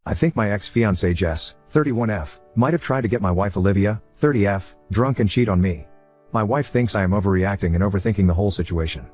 I think my ex-fiancée Jess, 31F, might have tried to get my wife Olivia, 30F, drunk and cheat on me. My wife thinks I am overreacting and overthinking the whole situation.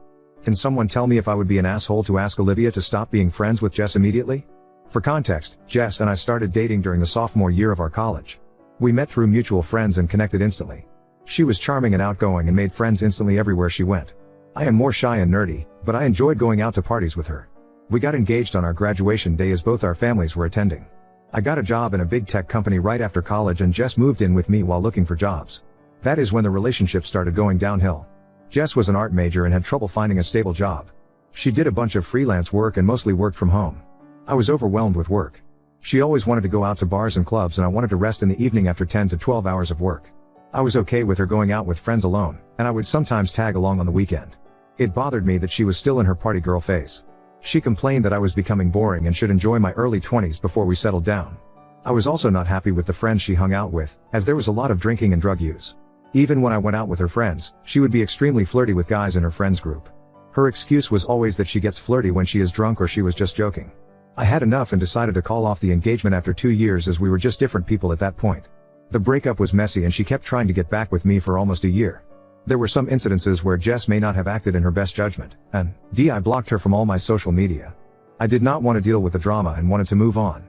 Can someone tell me if I would be an asshole to ask Olivia to stop being friends with Jess immediately? For context, Jess and I started dating during the sophomore year of our college. We met through mutual friends and connected instantly. She was charming and outgoing and made friends instantly everywhere she went. I am more shy and nerdy, but I enjoyed going out to parties with her. We got engaged on our graduation day as both our families were attending. I got a job in a big tech company right after college and Jess moved in with me while looking for jobs. That is when the relationship started going downhill. Jess was an art major and had trouble finding a stable job. She did a bunch of freelance work and mostly worked from home. I was overwhelmed with work. She always wanted to go out to bars and clubs and I wanted to rest in the evening after 10 to 12 hours of work. I was okay with her going out with friends alone, and I would sometimes tag along on the weekend. It bothered me that she was still in her party girl phase. She complained that I was becoming boring and should enjoy my early 20s before we settled down. I was also not happy with the friends she hung out with, as there was a lot of drinking and drug use. Even when I went out with her friends, she would be extremely flirty with guys in her friends group. Her excuse was always that she gets flirty when she is drunk or she was just joking. I had enough and decided to call off the engagement after 2 years as we were just different people at that point. The breakup was messy and she kept trying to get back with me for almost a year. There were some incidences where Jess may not have acted in her best judgment, and I blocked her from all my social media. I did not want to deal with the drama and wanted to move on.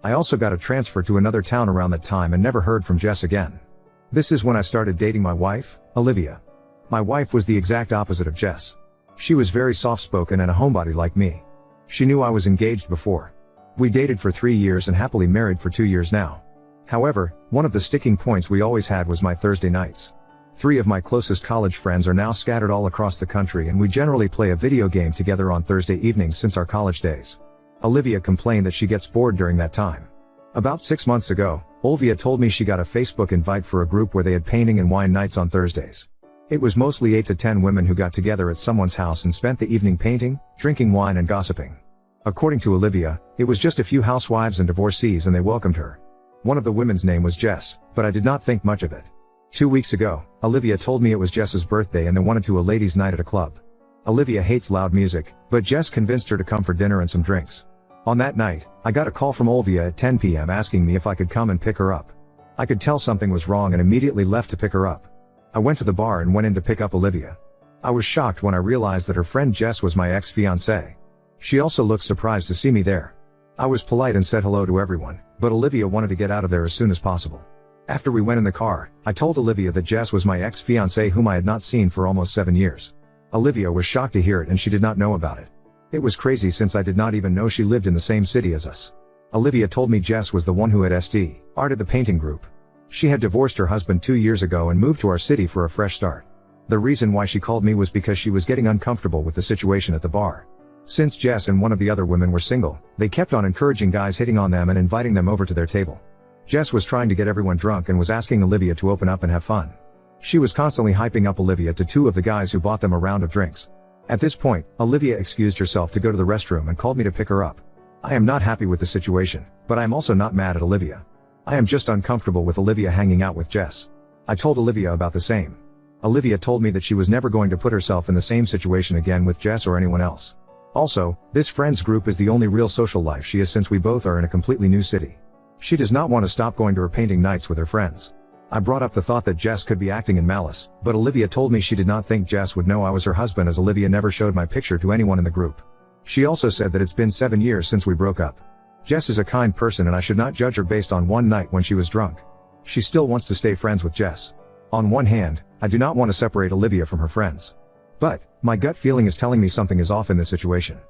I also got a transfer to another town around that time and never heard from Jess again. This is when I started dating my wife, Olivia. My wife was the exact opposite of Jess. She was very soft-spoken and a homebody like me. She knew I was engaged before. We dated for 3 years and happily married for 2 years now. However, one of the sticking points we always had was my Thursday nights. 3 of my closest college friends are now scattered all across the country and we generally play a video game together on Thursday evenings since our college days. Olivia complained that she gets bored during that time. About 6 months ago, Olivia told me she got a Facebook invite for a group where they had painting and wine nights on Thursdays. It was mostly 8 to 10 women who got together at someone's house and spent the evening painting, drinking wine and gossiping. According to Olivia, it was just a few housewives and divorcees and they welcomed her. One of the women's name was Jess, but I did not think much of it. 2 weeks ago, Olivia told me it was Jess's birthday and they wanted to a ladies' night at a club. Olivia hates loud music, but Jess convinced her to come for dinner and some drinks. On that night, I got a call from Olivia at 10 p.m. asking me if I could come and pick her up. I could tell something was wrong and immediately left to pick her up. I went to the bar and went in to pick up Olivia. I was shocked when I realized that her friend Jess was my ex-fiancée. She also looked surprised to see me there. I was polite and said hello to everyone, but Olivia wanted to get out of there as soon as possible. After we went in the car, I told Olivia that Jess was my ex-fiancée whom I had not seen for almost 7 years. Olivia was shocked to hear it and she did not know about it. It was crazy since I did not even know she lived in the same city as us. Olivia told me Jess was the one who had started the painting group. She had divorced her husband 2 years ago and moved to our city for a fresh start. The reason why she called me was because she was getting uncomfortable with the situation at the bar. Since Jess and one of the other women were single, they kept on encouraging guys hitting on them and inviting them over to their table. Jess was trying to get everyone drunk and was asking Olivia to open up and have fun. She was constantly hyping up Olivia to 2 of the guys who bought them a round of drinks. At this point, Olivia excused herself to go to the restroom and called me to pick her up. I am not happy with the situation, but I am also not mad at Olivia. I am just uncomfortable with Olivia hanging out with Jess. I told Olivia about the same. Olivia told me that she was never going to put herself in the same situation again with Jess or anyone else. Also, this friends group is the only real social life she has since we both are in a completely new city. She does not want to stop going to her painting nights with her friends. I brought up the thought that Jess could be acting in malice, but Olivia told me she did not think Jess would know I was her husband as Olivia never showed my picture to anyone in the group. She also said that it's been 7 years since we broke up. Jess is a kind person and I should not judge her based on one night when she was drunk. She still wants to stay friends with Jess. On one hand, I do not want to separate Olivia from her friends. But, my gut feeling is telling me something is off in this situation.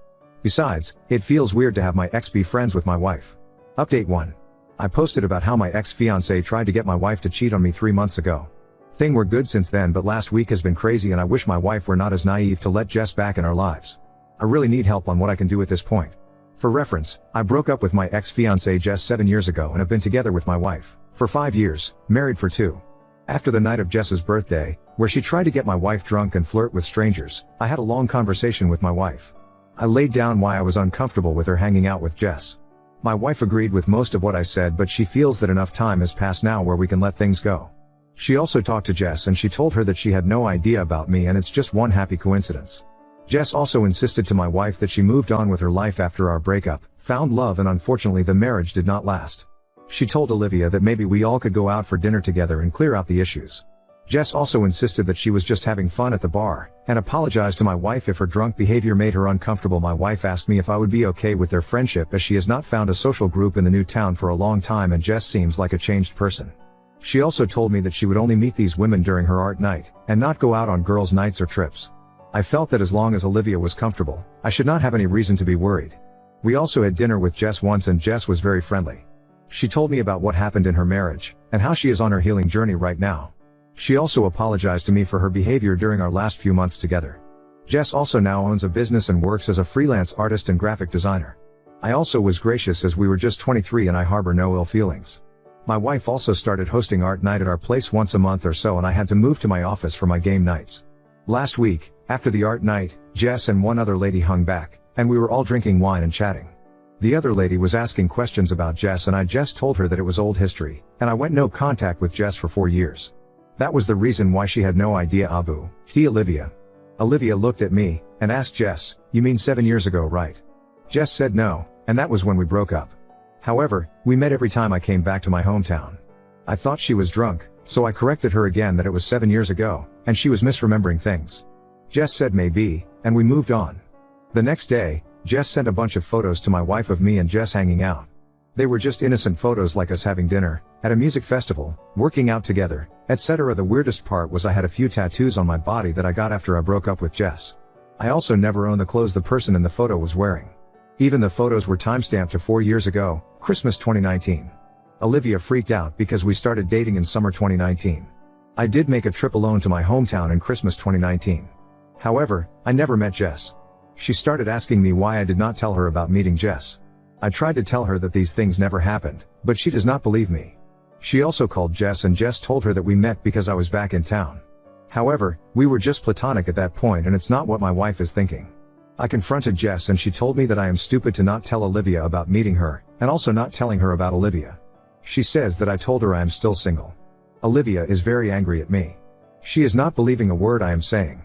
Besides, it feels weird to have my ex be friends with my wife. Update 1. I posted about how my ex-fiancée tried to get my wife to cheat on me 3 months ago. Things were good since then, but last week has been crazy and I wish my wife were not as naive to let Jess back in our lives. I really need help on what I can do at this point. For reference, I broke up with my ex-fiancée Jess 7 years ago and have been together with my wife for 5 years, married for 2. After the night of Jess's birthday, where she tried to get my wife drunk and flirt with strangers, I had a long conversation with my wife. I laid down why I was uncomfortable with her hanging out with Jess. My wife agreed with most of what I said, but she feels that enough time has passed now where we can let things go. She also talked to Jess and she told her that she had no idea about me and it's just one happy coincidence. Jess also insisted to my wife that she moved on with her life after our breakup, found love, and unfortunately the marriage did not last. She told Olivia that maybe we all could go out for dinner together and clear out the issues. Jess also insisted that she was just having fun at the bar, and apologized to my wife if her drunk behavior made her uncomfortable. My wife asked me if I would be okay with their friendship, as she has not found a social group in the new town for a long time and Jess seems like a changed person. She also told me that she would only meet these women during her art night, and not go out on girls' nights or trips. I felt that as long as Olivia was comfortable, I should not have any reason to be worried. We also had dinner with Jess once and Jess was very friendly. She told me about what happened in her marriage, and how she is on her healing journey right now. She also apologized to me for her behavior during our last few months together. Jess also now owns a business and works as a freelance artist and graphic designer. I also was gracious as we were just 23 and I harbor no ill feelings. My wife also started hosting art night at our place once a month or so and I had to move to my office for my game nights. Last week, after the art night, Jess and one other lady hung back, and we were all drinking wine and chatting. The other lady was asking questions about Jess and I just told her that it was old history, and I went no contact with Jess for 4 years. That was the reason why she had no idea. Olivia. Olivia looked at me, and asked Jess, "You mean 7 years ago, right?" Jess said no, and that was when we broke up. However, we met every time I came back to my hometown. I thought she was drunk, so I corrected her again that it was 7 years ago, and she was misremembering things. Jess said maybe, and we moved on. The next day, Jess sent a bunch of photos to my wife of me and Jess hanging out. They were just innocent photos like us having dinner, at a music festival, working out together, etc. The weirdest part was I had a few tattoos on my body that I got after I broke up with Jess. I also never owned the clothes the person in the photo was wearing. Even the photos were timestamped to 4 years ago, Christmas 2019. Olivia freaked out because we started dating in summer 2019. I did make a trip alone to my hometown in Christmas 2019. However, I never met Jess. She started asking me why I did not tell her about meeting Jess. I tried to tell her that these things never happened, but she does not believe me. She also called Jess and Jess told her that we met because I was back in town. However, we were just platonic at that point and it's not what my wife is thinking. I confronted Jess and she told me that I am stupid to not tell Olivia about meeting her, and also not telling her about Olivia. She says that I told her I am still single. Olivia is very angry at me. She is not believing a word I am saying.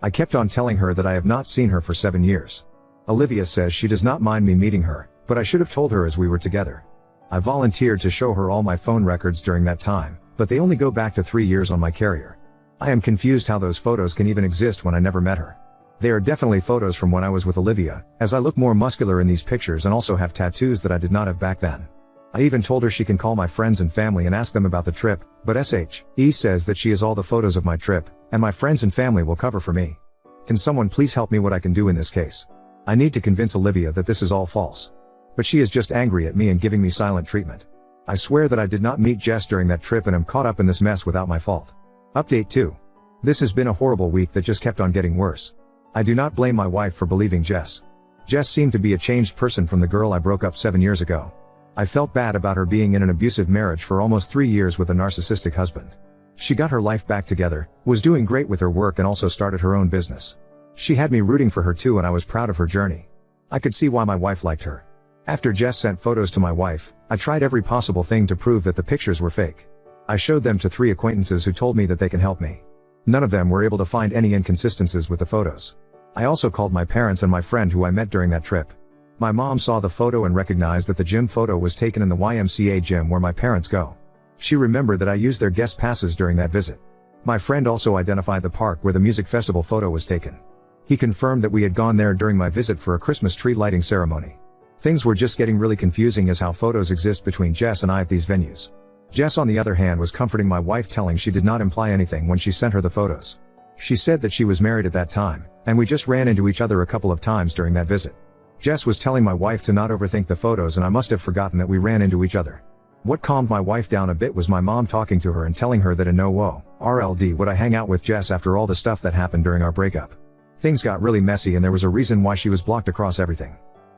I kept on telling her that I have not seen her for 7 years. Olivia says she does not mind me meeting her, but I should have told her as we were together. I volunteered to show her all my phone records during that time, but they only go back to 3 years on my carrier. I am confused how those photos can even exist when I never met her. They are definitely photos from when I was with Olivia, as I look more muscular in these pictures and also have tattoos that I did not have back then. I even told her she can call my friends and family and ask them about the trip, but SHE says that she has all the photos of my trip, and my friends and family will cover for me. Can someone please help me what I can do in this case? I need to convince Olivia that this is all false. But she is just angry at me and giving me silent treatment. I swear that I did not meet Jess during that trip and am caught up in this mess without my fault. Update 2. This has been a horrible week that just kept on getting worse. I do not blame my wife for believing Jess. Jess seemed to be a changed person from the girl I broke up 7 years ago. I felt bad about her being in an abusive marriage for almost 3 years with a narcissistic husband. She got her life back together, was doing great with her work and also started her own business. She had me rooting for her too and I was proud of her journey. I could see why my wife liked her. After Jess sent photos to my wife, I tried every possible thing to prove that the pictures were fake. I showed them to 3 acquaintances who told me that they can help me. None of them were able to find any inconsistencies with the photos. I also called my parents and my friend who I met during that trip. My mom saw the photo and recognized that the gym photo was taken in the YMCA gym where my parents go. She remembered that I used their guest passes during that visit. My friend also identified the park where the music festival photo was taken. He confirmed that we had gone there during my visit for a Christmas tree lighting ceremony. Things were just getting really confusing as how photos exist between Jess and I at these venues. Jess on the other hand was comforting my wife, telling she did not imply anything when she sent her the photos. She said that she was married at that time, and we just ran into each other a couple of times during that visit. Jess was telling my wife to not overthink the photos and I must have forgotten that we ran into each other. What calmed my wife down a bit was my mom talking to her and telling her that in no RLD would I hang out with Jess after all the stuff that happened during our breakup. Things got really messy and there was a reason why she was blocked across everything.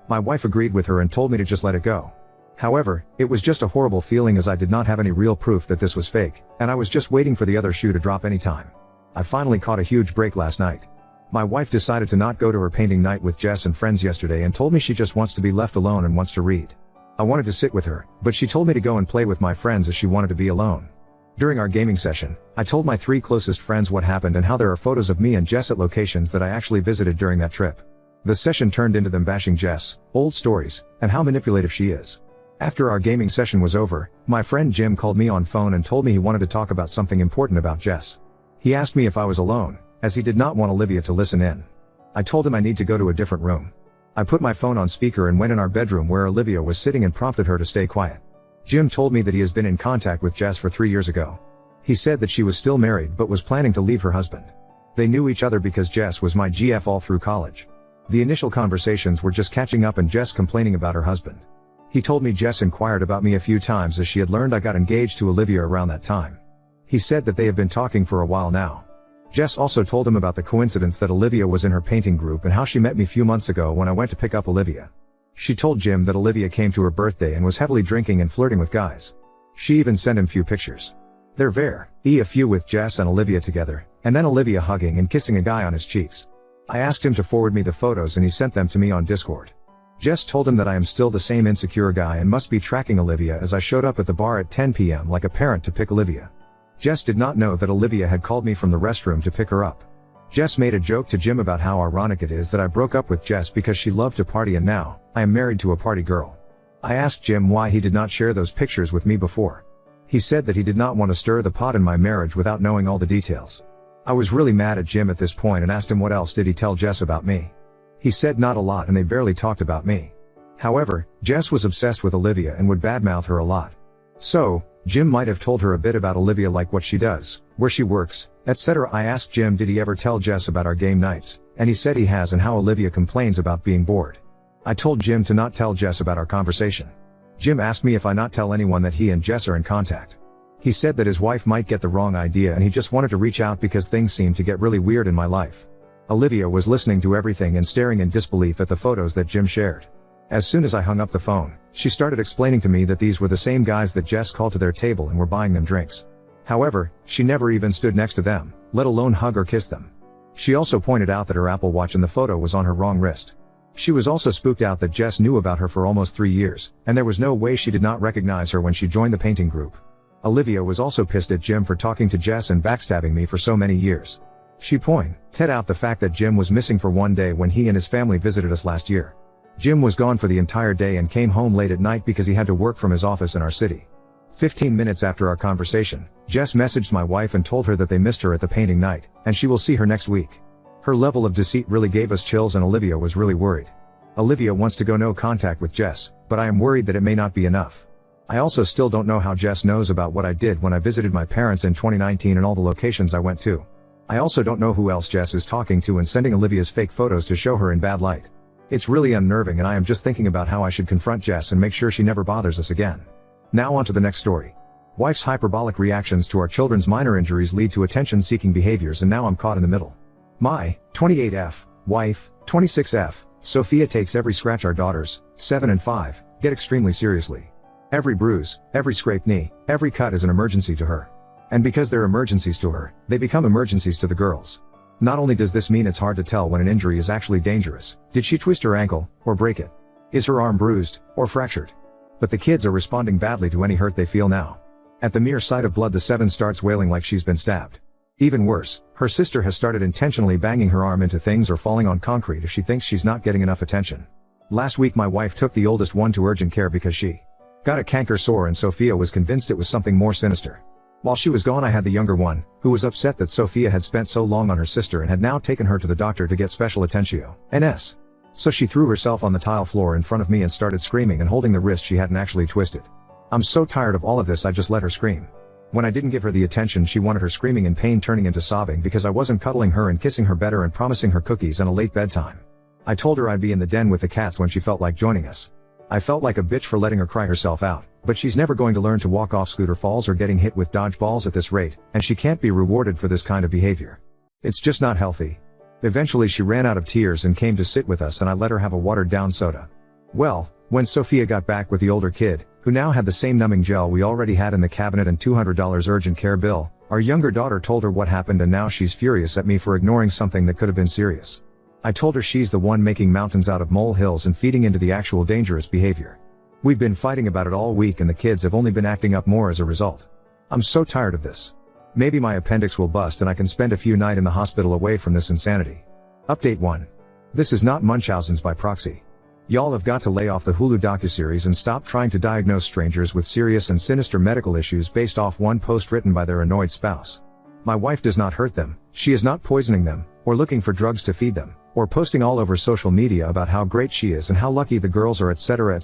My wife agreed with her and told me to just let it go. However, it was just a horrible feeling as I did not have any real proof that this was fake, and I was just waiting for the other shoe to drop any time. I finally caught a huge break last night. My wife decided to not go to her painting night with Jess and friends yesterday and told me she just wants to be left alone and wants to read. I wanted to sit with her, but she told me to go and play with my friends as she wanted to be alone. During our gaming session, I told my 3 closest friends what happened and how there are photos of me and Jess at locations that I actually visited during that trip. The session turned into them bashing Jess, old stories, and how manipulative she is. After our gaming session was over, my friend Jim called me on phone and told me he wanted to talk about something important about Jess. He asked me if I was alone, as he did not want Olivia to listen in. I told him I need to go to a different room. I put my phone on speaker and went in our bedroom where Olivia was sitting and prompted her to stay quiet. Jim told me that he has been in contact with Jess for 3 years ago. He said that she was still married but was planning to leave her husband. They knew each other because Jess was my GF all through college. The initial conversations were just catching up and Jess complaining about her husband. He told me Jess inquired about me a few times as she had learned I got engaged to Olivia around that time. He said that they have been talking for a while now. Jess also told him about the coincidence that Olivia was in her painting group and how she met me few months ago when I went to pick up Olivia. She told Jim that Olivia came to her birthday and was heavily drinking and flirting with guys. She even sent him few pictures. They're a few with Jess and Olivia together, and then Olivia hugging and kissing a guy on his cheeks. I asked him to forward me the photos and he sent them to me on Discord. Jess told him that I am still the same insecure guy and must be tracking Olivia as I showed up at the bar at 10 p.m. like a parent to pick Olivia. Jess did not know that Olivia had called me from the restroom to pick her up. Jess made a joke to Jim about how ironic it is that I broke up with Jess because she loved to party and now, I am married to a party girl. I asked Jim why he did not share those pictures with me before. He said that he did not want to stir the pot in my marriage without knowing all the details. I was really mad at Jim at this point and asked him what else did he tell Jess about me. He said not a lot and they barely talked about me. However, Jess was obsessed with Olivia and would badmouth her a lot. So, Jim might have told her a bit about Olivia like what she does, where she works, etc. I asked Jim did he ever tell Jess about our game nights, and he said he has and how Olivia complains about being bored. I told Jim to not tell Jess about our conversation. Jim asked me if I not tell anyone that he and Jess are in contact. He said that his wife might get the wrong idea and he just wanted to reach out because things seemed to get really weird in my life. Olivia was listening to everything and staring in disbelief at the photos that Jim shared. As soon as I hung up the phone, she started explaining to me that these were the same guys that Jess called to their table and were buying them drinks. However, she never even stood next to them, let alone hug or kiss them. She also pointed out that her Apple Watch in the photo was on her wrong wrist. She was also spooked out that Jess knew about her for almost 3 years, and there was no way she did not recognize her when she joined the painting group. Olivia was also pissed at Jim for talking to Jess and backstabbing me for so many years. She pointed out the fact that Jim was missing for one day when he and his family visited us last year. Jim was gone for the entire day and came home late at night because he had to work from his office in our city. 15 minutes after our conversation, Jess messaged my wife and told her that they missed her at the painting night, and she will see her next week. Her level of deceit really gave us chills and Olivia was really worried. Olivia wants to go no contact with Jess, but I am worried that it may not be enough. I also still don't know how Jess knows about what I did when I visited my parents in 2019 and all the locations I went to. I also don't know who else Jess is talking to and sending Olivia's fake photos to show her in bad light. It's really unnerving and I am just thinking about how I should confront Jess and make sure she never bothers us again. Now on to the next story. Wife's hyperbolic reactions to our children's minor injuries lead to attention-seeking behaviors and now I'm caught in the middle. My 28F, wife, 26F, Sophia takes every scratch our daughters, 7 and 5, get extremely seriously. Every bruise, every scraped knee, every cut is an emergency to her. And because they're emergencies to her, they become emergencies to the girls. Not only does this mean it's hard to tell when an injury is actually dangerous, did she twist her ankle, or break it? Is her arm bruised, or fractured? But the kids are responding badly to any hurt they feel now. At the mere sight of blood the 7 starts wailing like she's been stabbed. Even worse, her sister has started intentionally banging her arm into things or falling on concrete if she thinks she's not getting enough attention. Last week my wife took the oldest one to urgent care because she got a canker sore and Sophia was convinced it was something more sinister. While she was gone I had the younger one, who was upset that Sophia had spent so long on her sister and had now taken her to the doctor to get special attention. NS. So she threw herself on the tile floor in front of me and started screaming and holding the wrist she hadn't actually twisted. I'm so tired of all of this I just let her scream. When I didn't give her the attention she wanted, her screaming in pain turning into sobbing because I wasn't cuddling her and kissing her better and promising her cookies and a late bedtime. I told her I'd be in the den with the cats when she felt like joining us. I felt like a bitch for letting her cry herself out, but she's never going to learn to walk off scooter falls or getting hit with dodgeballs at this rate, and she can't be rewarded for this kind of behavior. It's just not healthy. Eventually she ran out of tears and came to sit with us and I let her have a watered down soda. Well, when Sophia got back with the older kid, who now had the same numbing gel we already had in the cabinet and $200 urgent care bill, our younger daughter told her what happened and now she's furious at me for ignoring something that could have been serious. I told her she's the one making mountains out of molehills and feeding into the actual dangerous behavior. We've been fighting about it all week and the kids have only been acting up more as a result. I'm so tired of this. Maybe my appendix will bust and I can spend a few nights in the hospital away from this insanity. Update 1. This is not Munchausen's by proxy. Y'all have got to lay off the Hulu docuseries and stop trying to diagnose strangers with serious and sinister medical issues based off one post written by their annoyed spouse. My wife does not hurt them, she is not poisoning them, or looking for drugs to feed them, or posting all over social media about how great she is and how lucky the girls are, etc.,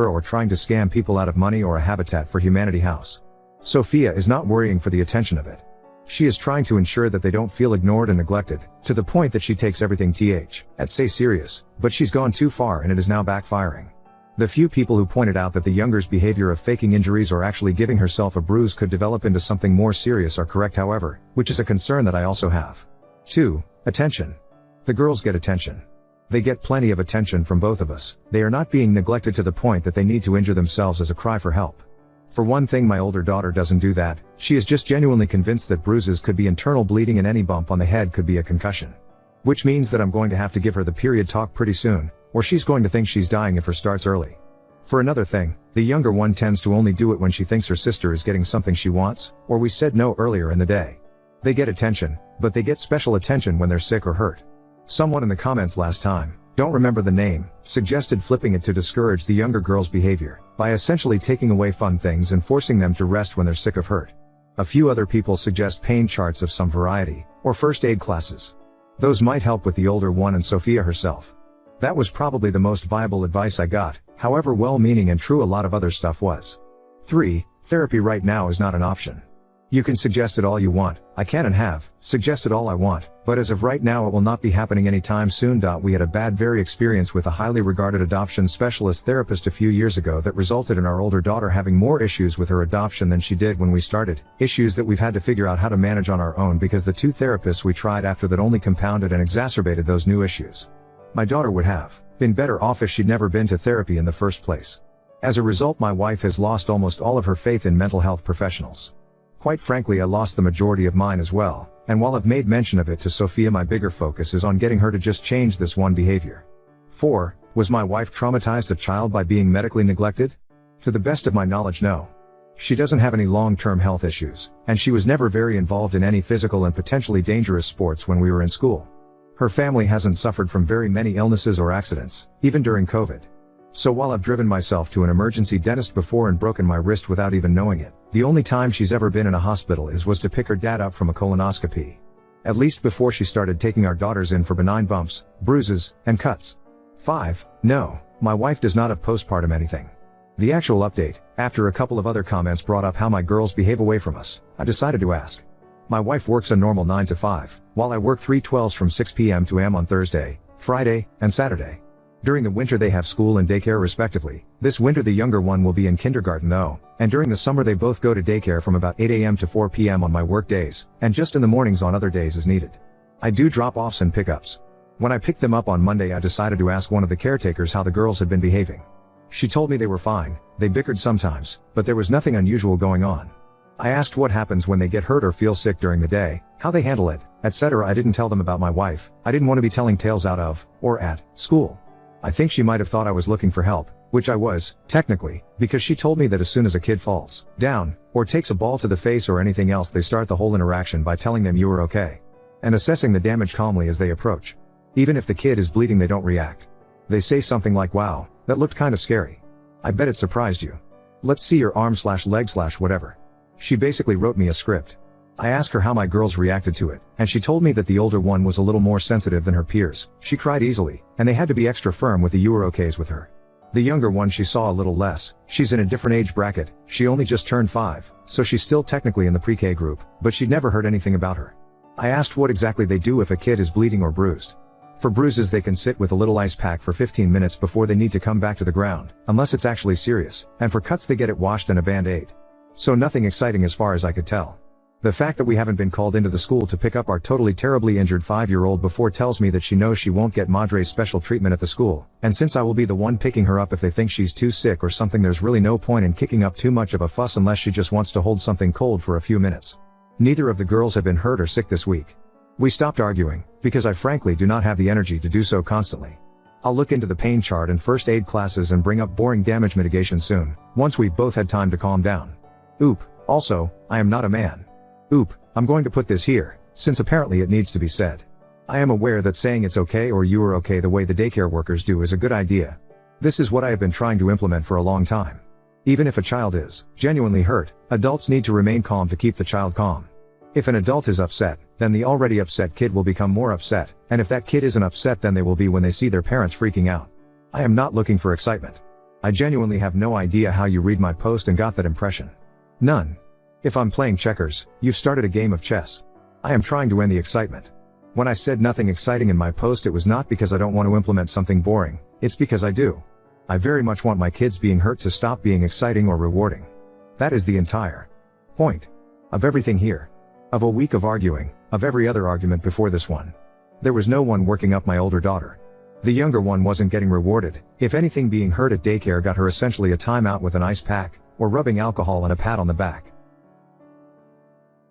or trying to scam people out of money or a Habitat for Humanity house. Sophia is not worrying for the attention of it. She is trying to ensure that they don't feel ignored and neglected, to the point that she takes everything serious, but she's gone too far and it is now backfiring. The few people who pointed out that the younger's behavior of faking injuries or actually giving herself a bruise could develop into something more serious are correct, however, which is a concern that I also have. 2. Attention. The girls get attention. They get plenty of attention from both of us. They are not being neglected to the point that they need to injure themselves as a cry for help. For one thing, my older daughter doesn't do that. She is just genuinely convinced that bruises could be internal bleeding and any bump on the head could be a concussion. Which means that I'm going to have to give her the period talk pretty soon, or she's going to think she's dying if her starts early. For another thing, the younger one tends to only do it when she thinks her sister is getting something she wants, or we said no earlier in the day. They get attention, but they get special attention when they're sick or hurt. Someone in the comments last time, don't remember the name, suggested flipping it to discourage the younger girl's behavior, by essentially taking away fun things and forcing them to rest when they're sick or hurt. A few other people suggest pain charts of some variety, or first aid classes. Those might help with the older one and Sophia herself. That was probably the most viable advice I got, however well-meaning and true a lot of other stuff was. 3. Therapy right now is not an option. You can suggest it all you want, I can and have suggested all I want, but as of right now it will not be happening anytime soon. We had a very experience with a highly regarded adoption specialist therapist a few years ago that resulted in our older daughter having more issues with her adoption than she did when we started, issues that we've had to figure out how to manage on our own because the 2 therapists we tried after that only compounded and exacerbated those new issues. My daughter would have been better off if she'd never been to therapy in the first place. As a result, my wife has lost almost all of her faith in mental health professionals. Quite frankly, I lost the majority of mine as well, and while I've made mention of it to Sophia, my bigger focus is on getting her to just change this one behavior. 4. Was my wife traumatized a child by being medically neglected? To the best of my knowledge, no. She doesn't have any long-term health issues, and she was never very involved in any physical and potentially dangerous sports when we were in school. Her family hasn't suffered from very many illnesses or accidents, even during COVID. So while I've driven myself to an emergency dentist before and broken my wrist without even knowing it, the only time she's ever been in a hospital was to pick her dad up from a colonoscopy. At least before she started taking our daughters in for benign bumps, bruises, and cuts. 5. No, my wife does not have postpartum anything. The actual update, after a couple of other comments brought up how my girls behave away from us, I decided to ask. My wife works a normal 9 to 5, while I work 3/12s from 6 p.m. to am on Thursday, Friday, and Saturday. During the winter they have school and daycare respectively. This winter the younger one will be in kindergarten though, and during the summer they both go to daycare from about 8 a.m. to 4 p.m. on my work days, and just in the mornings on other days as needed. I do drop-offs and pickups. When I picked them up on Monday, I decided to ask one of the caretakers how the girls had been behaving. She told me they were fine, they bickered sometimes, but there was nothing unusual going on. I asked what happens when they get hurt or feel sick during the day, how they handle it, etc. I didn't tell them about my wife. I didn't want to be telling tales out of, or at, school. I think she might have thought I was looking for help, which I was, technically, because she told me that as soon as a kid falls down, or takes a ball to the face or anything else, they start the whole interaction by telling them you are okay, and assessing the damage calmly as they approach. Even if the kid is bleeding they don't react. They say something like, "Wow, that looked kind of scary. I bet it surprised you. Let's see your arm/leg/whatever." She basically wrote me a script. I asked her how my girls reacted to it, and she told me that the older one was a little more sensitive than her peers. She cried easily, and they had to be extra firm with the "you are okays" with her. The younger one she saw a little less. She's in a different age bracket, she only just turned 5, so she's still technically in the pre-K group, but she'd never heard anything about her. I asked what exactly they do if a kid is bleeding or bruised. For bruises they can sit with a little ice pack for 15 minutes before they need to come back to the ground, unless it's actually serious, and for cuts they get it washed and a band-aid. So nothing exciting as far as I could tell. The fact that we haven't been called into the school to pick up our totally terribly injured 5-year-old before tells me that she knows she won't get Madre's special treatment at the school, and since I will be the one picking her up if they think she's too sick or something, there's really no point in kicking up too much of a fuss unless she just wants to hold something cold for a few minutes. Neither of the girls have been hurt or sick this week. We stopped arguing, because I frankly do not have the energy to do so constantly. I'll look into the pain chart and first aid classes and bring up boring damage mitigation soon, once we've both had time to calm down. Oop, Also, I am not a man. Oop, I'm going to put this here, since apparently it needs to be said. I am aware that saying it's okay or you are okay the way the daycare workers do is a good idea. This is what I have been trying to implement for a long time. Even if a child is genuinely hurt, adults need to remain calm to keep the child calm. If an adult is upset, then the already upset kid will become more upset, and if that kid isn't upset then they will be when they see their parents freaking out. I am not looking for excitement. I genuinely have no idea how you read my post and got that impression. None. If I'm playing checkers, you've started a game of chess. I am trying to end the excitement. When I said nothing exciting in my post, it was not because I don't want to implement something boring, it's because I do. I very much want my kids being hurt to stop being exciting or rewarding. That is the entire point of everything here. Of a week of arguing, of every other argument before this one. There was no one working up my older daughter. The younger one wasn't getting rewarded. If anything, being hurt at daycare got her essentially a timeout with an ice pack, or rubbing alcohol and a pat on the back.